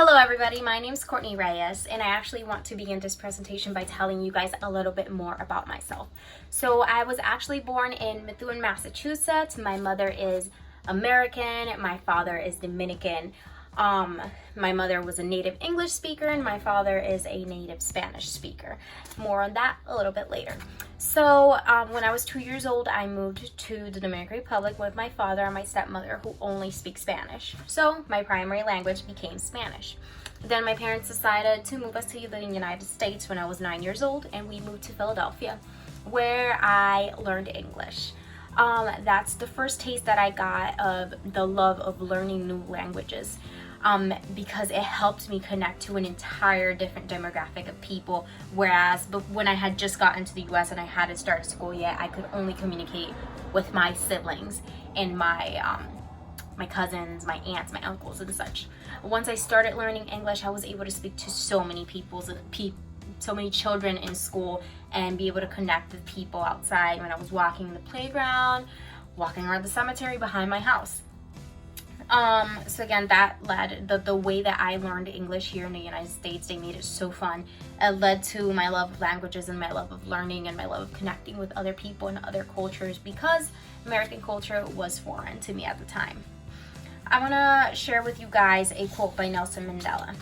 Hello everybody, my name is Courtney Reyes and I actually want to begin this presentation by telling you guys a little bit more about myself. So I was actually born in Methuen, Massachusetts. My mother is American, my father is Dominican. My mother was a native English speaker and my father is a native Spanish speaker. More on that a little bit later. So when I was 2 years old, I moved to the Dominican Republic with my father and my stepmother who only speak Spanish. So my primary language became Spanish. Then my parents decided to move us to the United States when I was 9 years old, and we moved to Philadelphia where I learned English. That's the first taste that I got of the love of learning new languages. Because it helped me connect to an entire different demographic of people, whereas when I had just gotten to the US and I hadn't started school yet, I could only communicate with my siblings and my cousins, my aunts, my uncles, and such. Once I started learning English, I was able to speak to so many so many children in school and be able to connect with people outside when I was walking in the playground, walking around the cemetery behind my house. So again, that led, the way that I learned English here in the United States, they made it so fun. It led to my love of languages and my love of learning and my love of connecting with other people and other cultures, because American culture was foreign to me at the time. I want to share with you guys a quote by Nelson Mandela.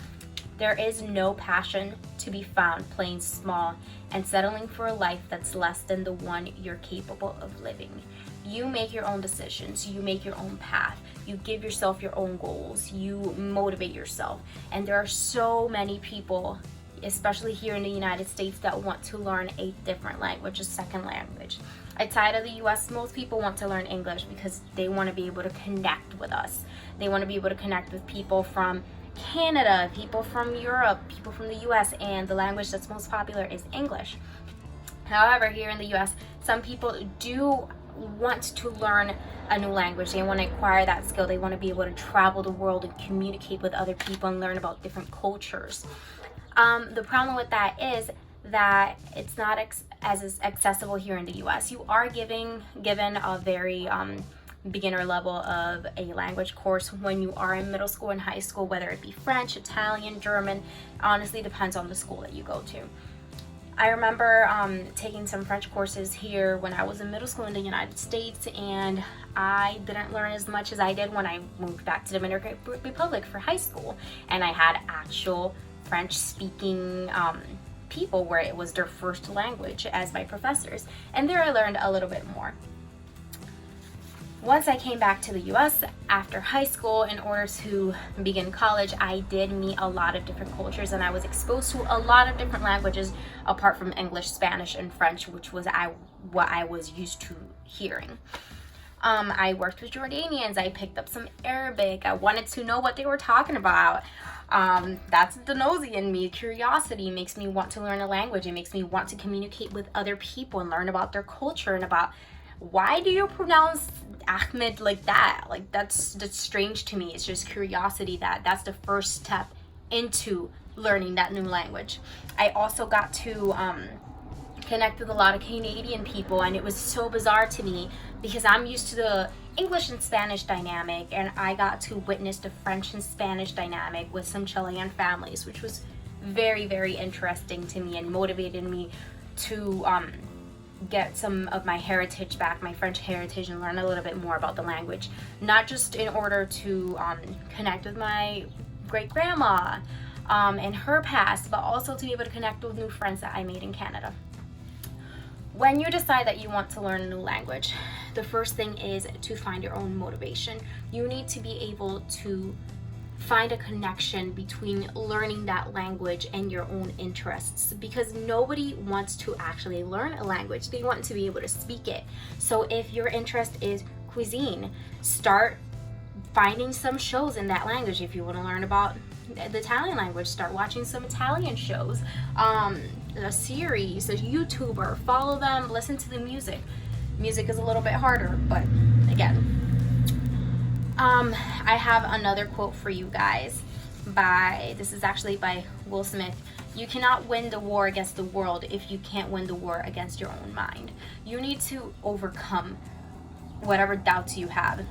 "There is no passion to be found playing small and settling for a life that's less than the one you're capable of living. You make your own decisions, you make your own path, you give yourself your own goals, you motivate yourself." And there are so many people, especially here in the United States, that want to learn a different language, a second language. Outside of the US, most people want to learn English because they want to be able to connect with us. They want to be able to connect with people from Canada, people from Europe, people from the US, and the language that's most popular is English. However, here in the US, some people do want to learn a new language. They want to acquire that skill. They want to be able to travel the world and communicate with other people and learn about different cultures. The problem with that is that it's not as accessible here in the US. You are given a very beginner level of a language course when you are in middle school and high school, whether it be French, Italian, German. Honestly, depends on the school that you go to. I remember taking some French courses here when I was in middle school in the United States, and I didn't learn as much as I did when I moved back to the Dominican Republic for high school, and I had actual French speaking people where it was their first language as my professors, and there I learned a little bit more. Once I came back to the US after high school, in order to begin college, I did meet a lot of different cultures and I was exposed to a lot of different languages apart from English, Spanish, and French, which was what I was used to hearing. I worked with Jordanians, I picked up some Arabic, I wanted to know what they were talking about. That's the nosy in me. Curiosity makes me want to learn a language. It makes me want to communicate with other people and learn about their culture and about why do you pronounce Ahmed like that? Like that's strange to me. It's just curiosity. That's the first step into learning that new language. I also got to connect with a lot of Canadian people, and it was so bizarre to me because I'm used to the English and Spanish dynamic, and I got to witness the French and Spanish dynamic with some Chilean families, which was very, very interesting to me and motivated me to get some of my heritage back, my French heritage, and learn a little bit more about the language, not just in order to connect with my great grandma and her past, but also to be able to connect with new friends that I made in Canada. When you decide that you want to learn a new language, the first thing is to find your own motivation. You need to be able to find a connection between learning that language and your own interests, because nobody wants to actually learn a language. They want to be able to speak it. So if your interest is cuisine, start finding some shows in that language. If you want to learn about the Italian language, start watching some Italian shows, a series, a YouTuber, follow them, listen to the music. Music is a little bit harder, but again, I have another quote for you guys this is actually by Will Smith. "You cannot win the war against the world if you can't win the war against your own mind." You need to overcome whatever doubts you have.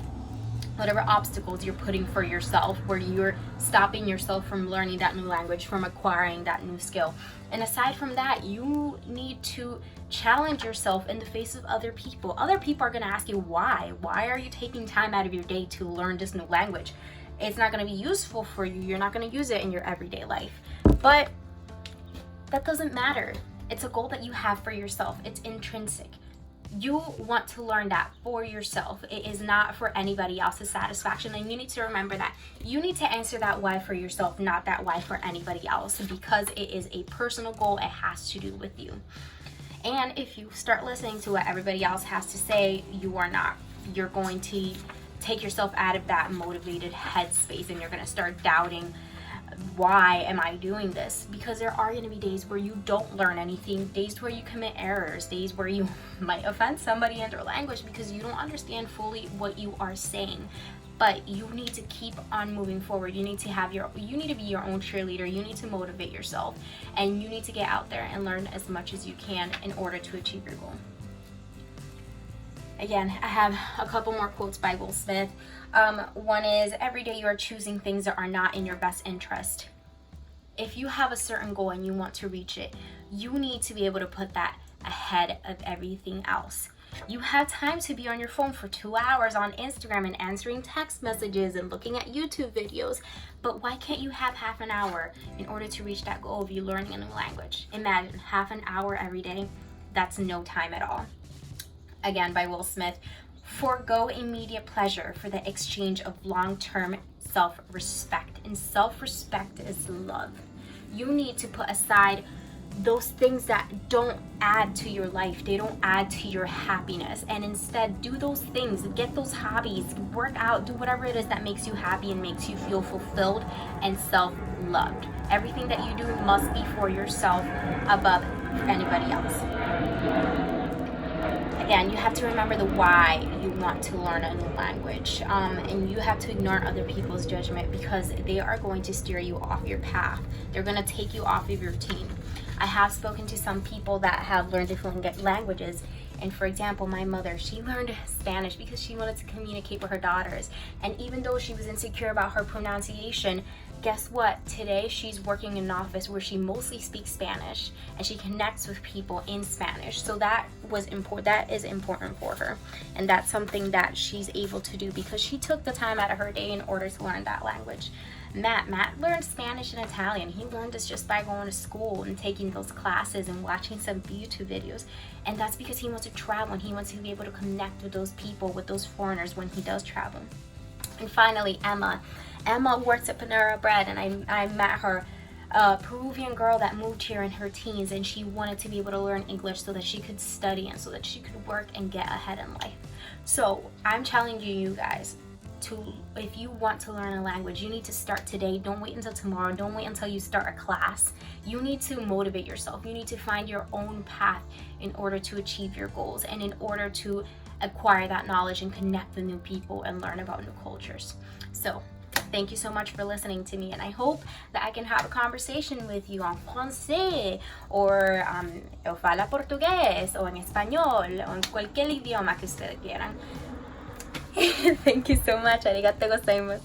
whatever obstacles you're putting for yourself, where you're stopping yourself from learning that new language, from acquiring that new skill. And aside from that, you need to challenge yourself in the face of other people. Other people are going to ask you why. Why are you taking time out of your day to learn this new language? It's not going to be useful for you. You're not going to use it in your everyday life. But that doesn't matter. It's a goal that you have for yourself. It's intrinsic. You want to learn that for yourself. It is not for anybody else's satisfaction. And you need to remember that you need to answer that why for yourself, not that why for anybody else, because it is a personal goal. It has to do with you. And if you start listening to what everybody else has to say, you're going to take yourself out of that motivated headspace, and you're going to start doubting, why am I doing this? Because there are going to be days where you don't learn anything, days where you commit errors, days where you might offend somebody in their language because you don't understand fully what you are saying. But you need to keep on moving forward. You need to be your own cheerleader. You need to motivate yourself, and you need to get out there and learn as much as you can in order to achieve your goal. Again, I have a couple more quotes by Will Smith. One is, every day you are choosing things that are not in your best interest. If you have a certain goal and you want to reach it, you need to be able to put that ahead of everything else. You have time to be on your phone for 2 hours on Instagram and answering text messages and looking at YouTube videos, but why can't you have half an hour in order to reach that goal of you learning a new language? Imagine half an hour every day. That's no time at all. Again, by Will Smith, forego immediate pleasure for the exchange of long-term self-respect. And self-respect is love. You need to put aside those things that don't add to your life. They don't add to your happiness. And instead, do those things. Get those hobbies. Work out. Do whatever it is that makes you happy and makes you feel fulfilled and self-loved. Everything that you do must be for yourself above anybody else. Again, you have to remember the why you want to learn a new language, and you have to ignore other people's judgment, because they are going to steer you off your path. They're going to take you off of your routine. I have spoken to some people that have learned different languages, and for example, my mother, she learned Spanish because she wanted to communicate with her daughters, and even though she was insecure about her pronunciation, guess what? Today she's working in an office where she mostly speaks Spanish, and she connects with people in Spanish. So that is important for her, and that's something that she's able to do because she took the time out of her day in order to learn that language. Matt learned Spanish and Italian. He learned this just by going to school and taking those classes and watching some YouTube videos. And that's because he wants to travel, and he wants to be able to connect with those people, with those foreigners when he does travel. And finally, Emma. Emma works at Panera Bread, and I met her, a Peruvian girl that moved here in her teens, and she wanted to be able to learn English so that she could study and so that she could work and get ahead in life. So I'm challenging you guys to, if you want to learn a language, you need to start today. Don't wait until tomorrow. Don't wait until you start a class. You need to motivate yourself. You need to find your own path in order to achieve your goals and in order to acquire that knowledge and connect with new people and learn about new cultures. So thank you so much for listening to me, and I hope that I can have a conversation with you en français, or eu falo portugués, o en español, o en cualquier idioma que ustedes quieran. Thank you so much. Arigatou gozaimasu.